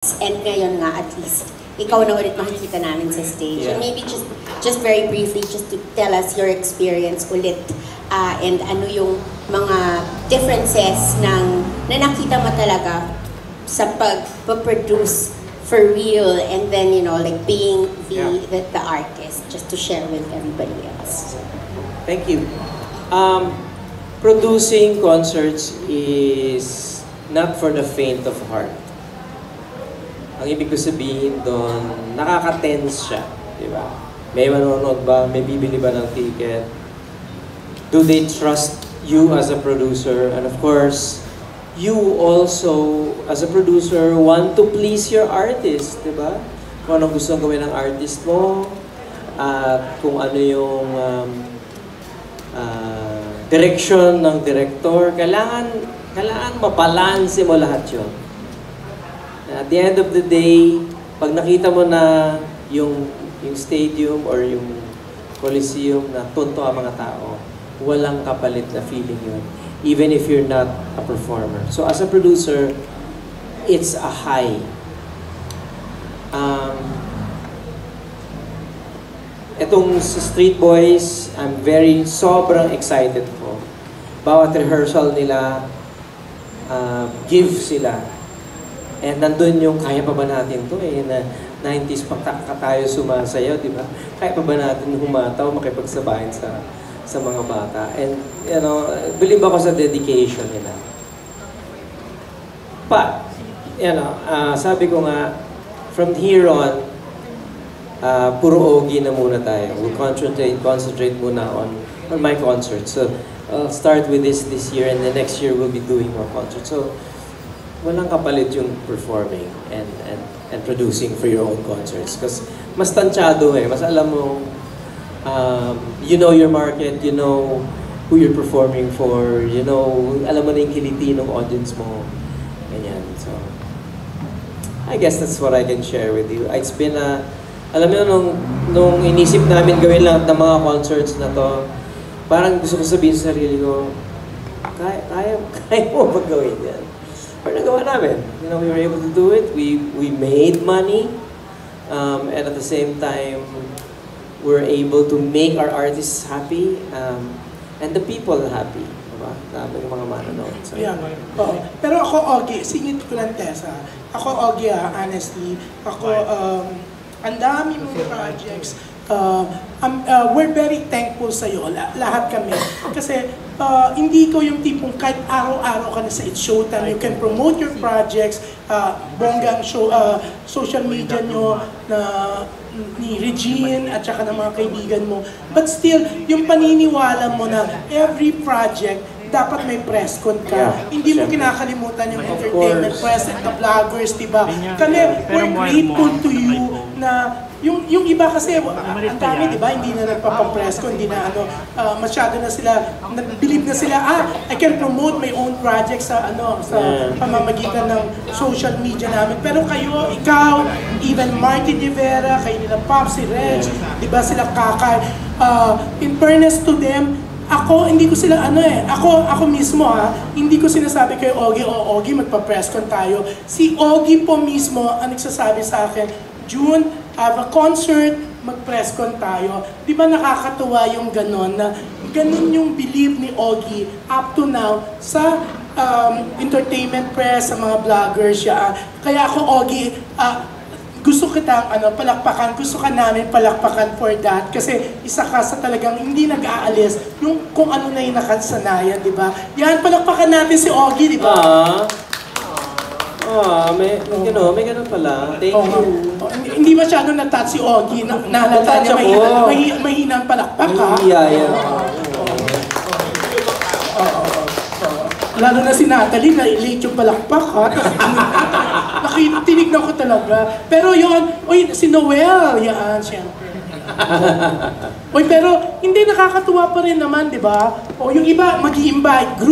And ngayon nga, at least, ikaw na ulit makikita namin sa stage. Yeah. And maybe just very briefly, just to tell us your experience ulit and ano yung mga differences na nakita mo talaga sa pag-produce for real and then, you know, like being the artist, just to share with everybody else. Thank you. Producing concerts is not for the faint of heart. Ang ibig ko sabihin doon, nakaka-tense siya, di ba? May manonood ba? May bibili ba ng ticket? Do they trust you as a producer? And of course, you also, as a producer, want to please your artist, di ba? Kung anong gusto gawin ng artist mo, at kung ano yung direction ng director, kailangan mabalanse mo lahat yun. At the end of the day, pag nakita mo na yung stadium or yung coliseum na tunto ang mga tao, walang kapalit na feeling yun, even if you're not a performer. So as a producer, it's a high. Itong Street Boys, I'm sobrang excited ko. Bawat rehearsal nila, give sila. And nandun yung, kaya pa ba natin to eh, na 90s pa tayo sumasayaw, di ba? Kaya pa ba natin humataw, makipagsabayan sa mga bata? And, you know, believe ako sa dedication nila. But, you know, sabi ko nga, from here on, puro Ogie na muna tayo. We'll concentrate muna on my concert. So, I'll start with this year, and the next year we'll be doing more concerts. So, walang kapalit yung performing and producing for your own concerts. Because mas tansyado eh. Mas alam mo, you know your market, you know who you're performing for, you know, alam mo na yung kiliti ng audience mo. Ganyan. So, I guess that's what I can share with you. It's been alam mo, nung inisip namin gawin lahat ng mga concerts na to, parang gusto ko sabihin sa sarili ko, kaya mo ba gawin yan? Pero nagawa namin. You know, we were able to do it. We made money. And at the same time, we're able to make our artists happy. And the people happy. Diba? Dami yung mga manonood. So, yeah. Pero ako, Ogie, singit ko lang, Tessa. Ako, Ogie, honestly, ako, ang dami mong projects. We're very thankful sa'yo, lahat kami. Kasi hindi ko yung tipong kahit araw-araw ka na sa It's Showtime, you can promote your projects, bonggang show, social media nyo na ni Regine at saka ng mga kaibigan mo. But still, yung paniniwala mo na every project dapat may press con ka. Yeah, hindi mo kinakalimutan yung entertainment press at the vloggers, diba? Kami, we're grateful to you na yung iba kasi, ang dami, diba? Hindi na nagpapapress con, hindi na masyado na sila, believe na sila, I can promote my own project sa pamamagitan ng social media namin. Pero kayo, ikaw, even Martin Rivera, kayo nila Pop, si Reg, diba sila Kakay, in fairness to them, hindi ko sila ako mismo hindi ko sinasabi kay Ogie, Ogie, magpa-press con tayo. Si Ogie po mismo ang nagsasabi sa akin, June, have a concert, mag-press con tayo. Di ba nakakatuwa yung ganon yung belief ni Ogie up to now sa entertainment press, sa mga vloggers siya. Kaya ako, Ogie, gusto kitang palakpakan, gusto ka namin palakpakan for that kasi isa ka sa talagang hindi nag-aalis yung kung ano na yung nakasanayan, di ba? Yan, palakpakan natin si Ogie, di ba? may ganun pala. Thank you. Hindi masyado na-touch si Ogie, nahalata niya mahinang palakpak ha? Lalo na si Natalie, na-late yung palakpak ha? Tinignan ko talaga. Pero yun, si Noel, yan, siyempre. Pero hindi nakakatuwa pa rin naman, di ba? O yung iba, mag-i-invite, group